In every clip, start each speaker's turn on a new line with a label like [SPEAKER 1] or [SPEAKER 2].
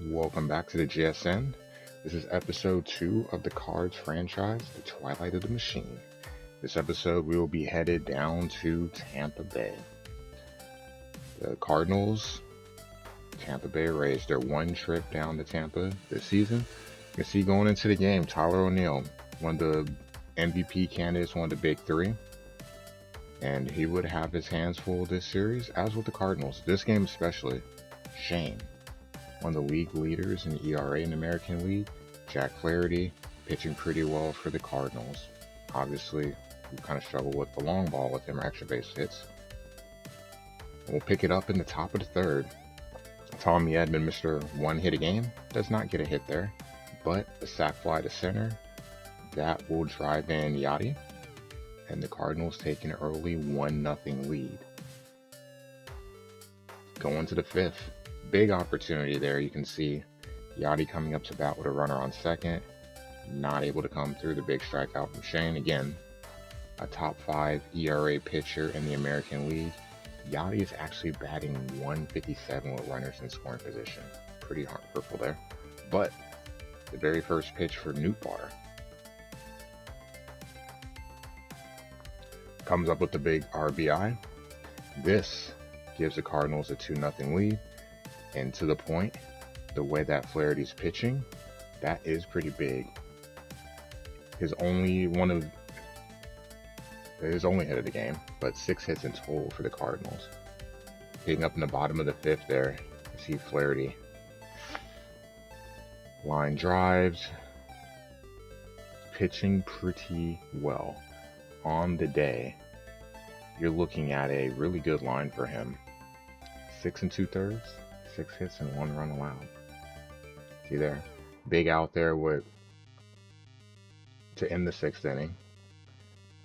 [SPEAKER 1] Welcome back to the GSN. This is episode 2 of the Cards franchise, the Twilight of the Machine. This episode we will be headed down to Tampa Bay. The Cardinals, Tampa Bay Rays, their one trip down to Tampa this season. You can see going into the game, Tyler O'Neill, one of the MVP candidates, one of the big three. And he would have his hands full this series, as with the Cardinals. This game especially, Shane, one of the league leaders in ERA in the American League. Jack Flaherty pitching pretty well for the Cardinals. Obviously, we kind of struggle with the long ball with them extra base hits. We'll pick it up in the top of the third. Tommy Edman, Mr. One Hit a Game, does not get a hit there, but a sac fly to center that will drive in Yachty, and the Cardinals take an early 1-0 lead. Going to the fifth, big opportunity there. You can see Yachty coming up to bat with a runner on second, not able to come through. The big strikeout from Shane. Again, a top 5 ERA pitcher in the American League. Yachty is actually batting 157 with runners in scoring position. Pretty hurtful there. But the very first pitch for Nootbaar comes up with the big RBI. This gives the Cardinals a 2-0 lead. And to the point, the way that Flaherty's pitching, that is pretty big. His only hit of the game, but 6 hits in total for the Cardinals. Hitting up in the bottom of the fifth there, you see Flaherty. Line drives, pitching pretty well. On the day, you're looking at a really good line for him. 6 2/3, 6 hits and 1 run allowed. See there, big out there with to end the 6th inning.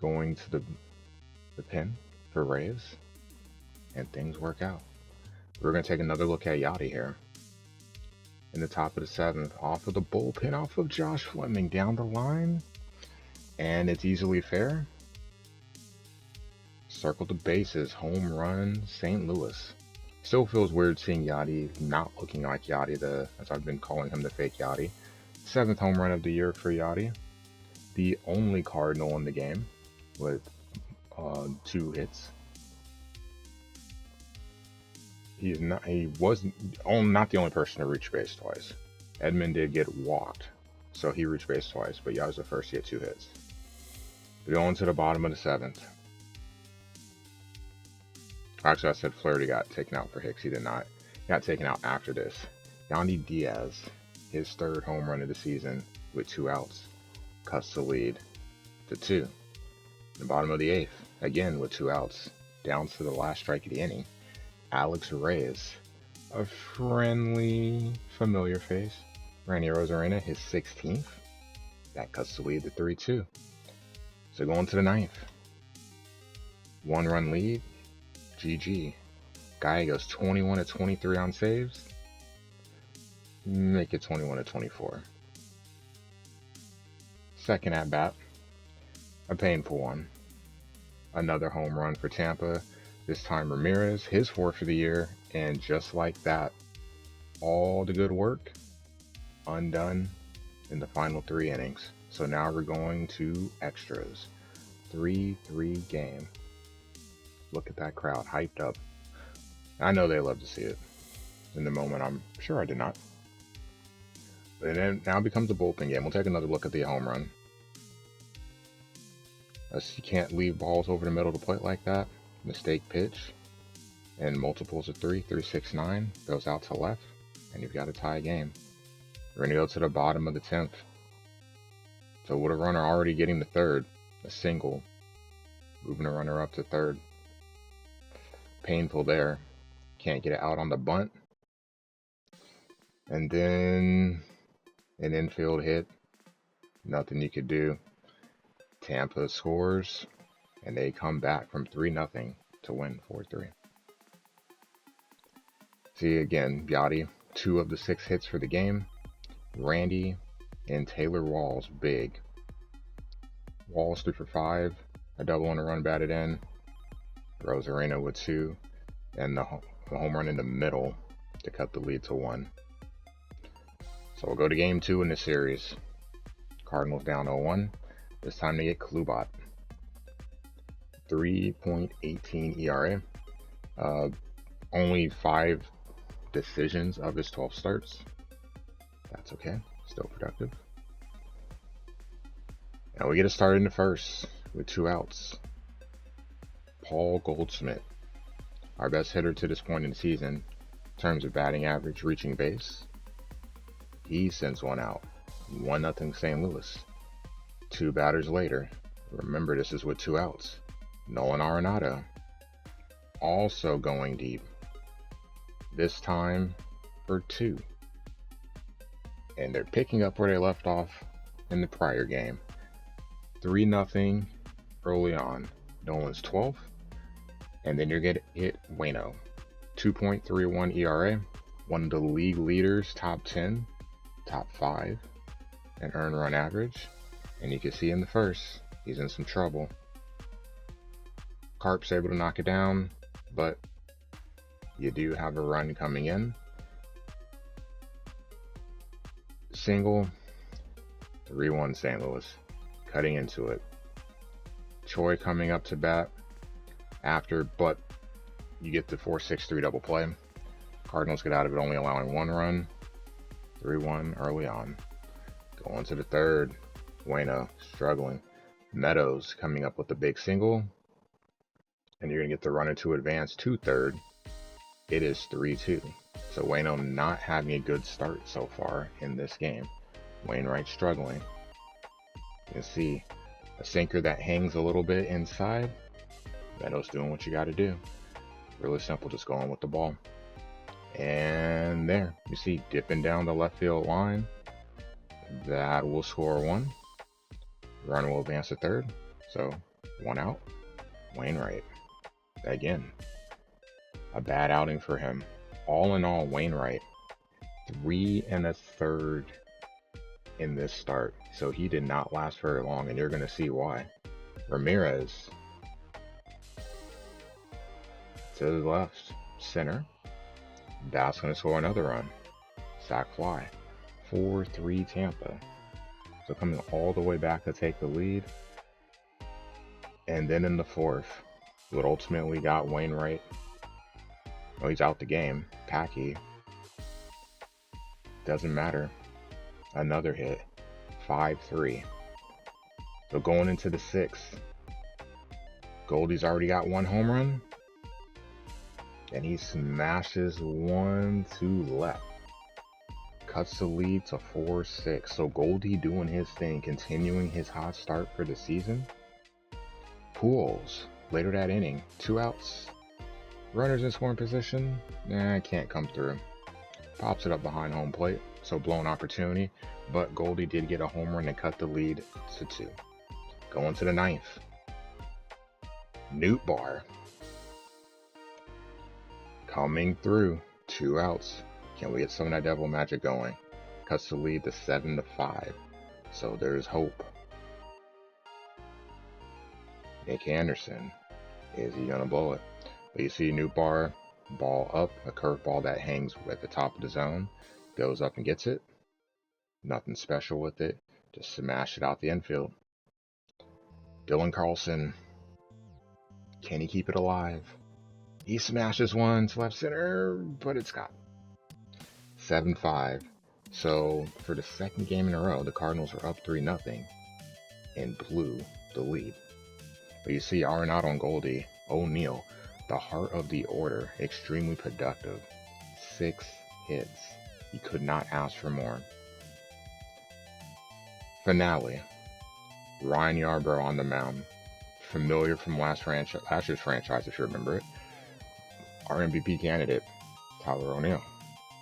[SPEAKER 1] Going to the pin for Rays, and things work out. We're going to take another look at Yachty here. In the top of the 7th, off of the bullpen, off of Josh Fleming, down the line, and it's easily fair. Circle the bases, home run, St. Louis. Still feels weird seeing Yachty not looking like Yachty, as I've been calling him, the fake Yachty. 7th home run of the year for Yachty. The only Cardinal in the game with 2 hits. He was not the only person to reach base twice. Edman did get walked, so he reached base twice, but Yachty's the first to get 2 hits. We're going to the bottom of the 7th. Actually, I said Flaherty got taken out for Hicks. He did not. He got taken out after this. Yandy Diaz, his 3rd home run of the season with 2 outs, cuts the lead to 2. The bottom of the 8th, again with 2 outs, down to the last strike of the inning. Alex Reyes, a friendly, familiar face. Randy Arozarena, his 16th. That cuts the lead to 3-2. So going to the 9th. 1-run lead. GG. Guy goes 21-23 on saves. Make it 21-24. Second at bat. A painful one. Another home run for Tampa. This time Ramirez, his 4th of the year. And just like that, all the good work undone in the final 3 innings. So now we're going to extras. 3-3 game. Look at that crowd, hyped up. I know they love to see it. In the moment, I'm sure I did not. But then now becomes a bullpen game. We'll take another look at the home run. As you can't leave balls over the middle of the plate like that. Mistake pitch. And multiples of 3, 3-6-9. Goes out to left. And you've got a tie game. We're going to go to the bottom of the 10th. So with a runner already getting the 3rd. A single. Moving a runner up to 3rd. Painful there. Can't get it out on the bunt. And then an infield hit. Nothing you could do. Tampa scores. And they come back from 3-0 to win 4-3. See again, Yachty, 2 of the 6 hits for the game. Randy and Taylor Walls, big. Walls 3 for 5. A double and a run batted in. Rosarena with 2, and the home run in the middle to cut the lead to 1. So we'll go to game 2 in this series. Cardinals down 0-1. This time they get Klubot. 3.18 ERA. Only 5 decisions of his 12 starts. That's okay. Still productive. Now we get a start in the first with 2 outs. Paul Goldschmidt, our best hitter to this point in the season, in terms of batting average, reaching base. He sends one out. 1-0 St. Louis. 2 batters later. Remember, this is with 2 outs. Nolan Arenado also going deep. This time for 2. And they're picking up where they left off in the prior game. 3-0 early on. Nolan's 12th. And then you're going to hit Waino. 2.31 ERA. One of the league leaders, top 10, top 5 in earned run average. And you can see in the first, he's in some trouble. Carp's able to knock it down, but you do have a run coming in. Single, 3-1 St. Louis, cutting into it. Choi coming up to bat after, but you get the 4-6-3 double play. Cardinals get out of it only allowing 1 run. 3-1 early on. Going to the third. Waino struggling. Meadows coming up with a big single. And you're going to get the runner to advance to third. It is 3-2. So Waino not having a good start so far in this game. Wainwright struggling. You can see a sinker that hangs a little bit inside. Meadows doing what you got to do. Really simple, just going with the ball. And there, you see dipping down the left field line. That will score 1. Runner will advance to third. So 1 out. Wainwright. Again, a bad outing for him. All in all, Wainwright, 3 1/3 in this start. So he did not last very long, and you're going to see why. Ramirez to the left, center. That's going to score another run. Sac fly. 4-3 Tampa. So coming all the way back to take the lead. And then in the fourth, what ultimately got Wainwright, well, he's out the game. Packy. Doesn't matter. Another hit. 5-3. So going into the sixth, Goldie's already got 1 home run. And he smashes 1 to left. Cuts the lead to 4-6. So Goldie doing his thing, continuing his hot start for the season. Pujols, later that inning, 2 outs. Runners in scoring position, can't come through. Pops it up behind home plate, so blown opportunity. But Goldie did get a home run and cut the lead to 2. Going to the ninth. Nootbaar. Coming through, 2 outs. Can we get some of that devil magic going? Cuts the lead to 7-5. So there's hope. Nick Anderson. Is he going to blow it? But you see Nootbaar, ball up, a curveball that hangs at the top of the zone. Goes up and gets it. Nothing special with it. Just smash it out the infield. Dylan Carlson. Can he keep it alive? He smashes 1 to left center, but it's got 7-5. So for the second game in a row, the Cardinals are up 3-0 and blew the lead. But you see Arenado and Goldie, O'Neal, the heart of the order, extremely productive. 6 hits. You could not ask for more. Finale. Ryan Yarbrough on the mound. Familiar from last year's franchise, if you remember it. Our MVP candidate, Tyler O'Neill,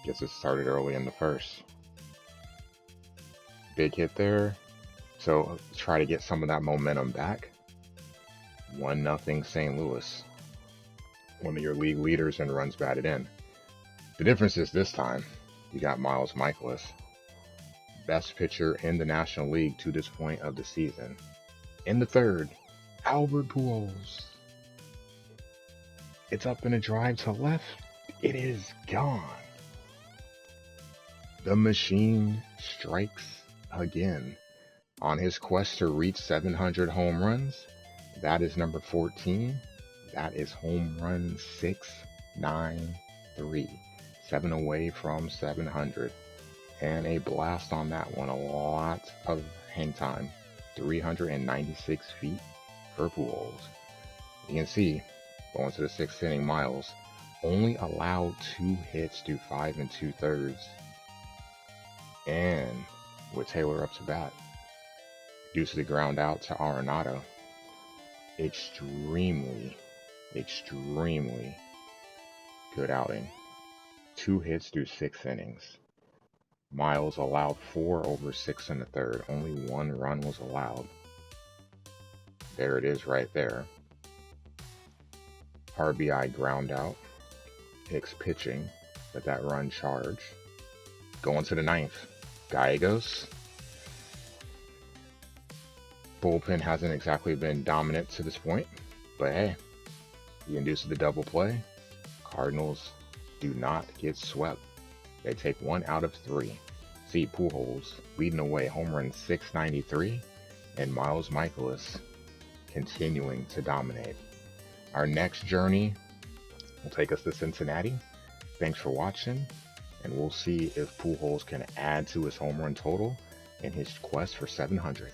[SPEAKER 1] gets it started early in the first. Big hit there. So try to get some of that momentum back. 1-0 St. Louis. One of your league leaders in runs batted in. The difference is this time, you got Miles Mikolas, best pitcher in the National League to this point of the season. In the third, Albert Pujols. It's up in a drive to left. It is gone. The machine strikes again. On his quest to reach 700 home runs, that is number 14. That is home run 693. 7 away from 700. And a blast on that one. A lot of hang time. 396 feet for Pujols. You can see, going to the 6th inning, Miles only allowed 2 hits through 5 2/3. And with Taylor up to bat, due to the ground out to Arenado, extremely good outing. 2 hits through 6 innings. Miles allowed 4 over 6 1/3. Only 1 run was allowed. There it is right there. RBI ground out. Hicks pitching, but that run charge. Going to the 9th. Gallegos. Bullpen hasn't exactly been dominant to this point, but hey, he induces the double play. Cardinals do not get swept. They take 1 out of 3. See Pujols leading away, home run 693, and Miles Michaelis continuing to dominate. Our next journey will take us to Cincinnati. Thanks for watching, and we'll see if Pujols can add to his home run total in his quest for 700.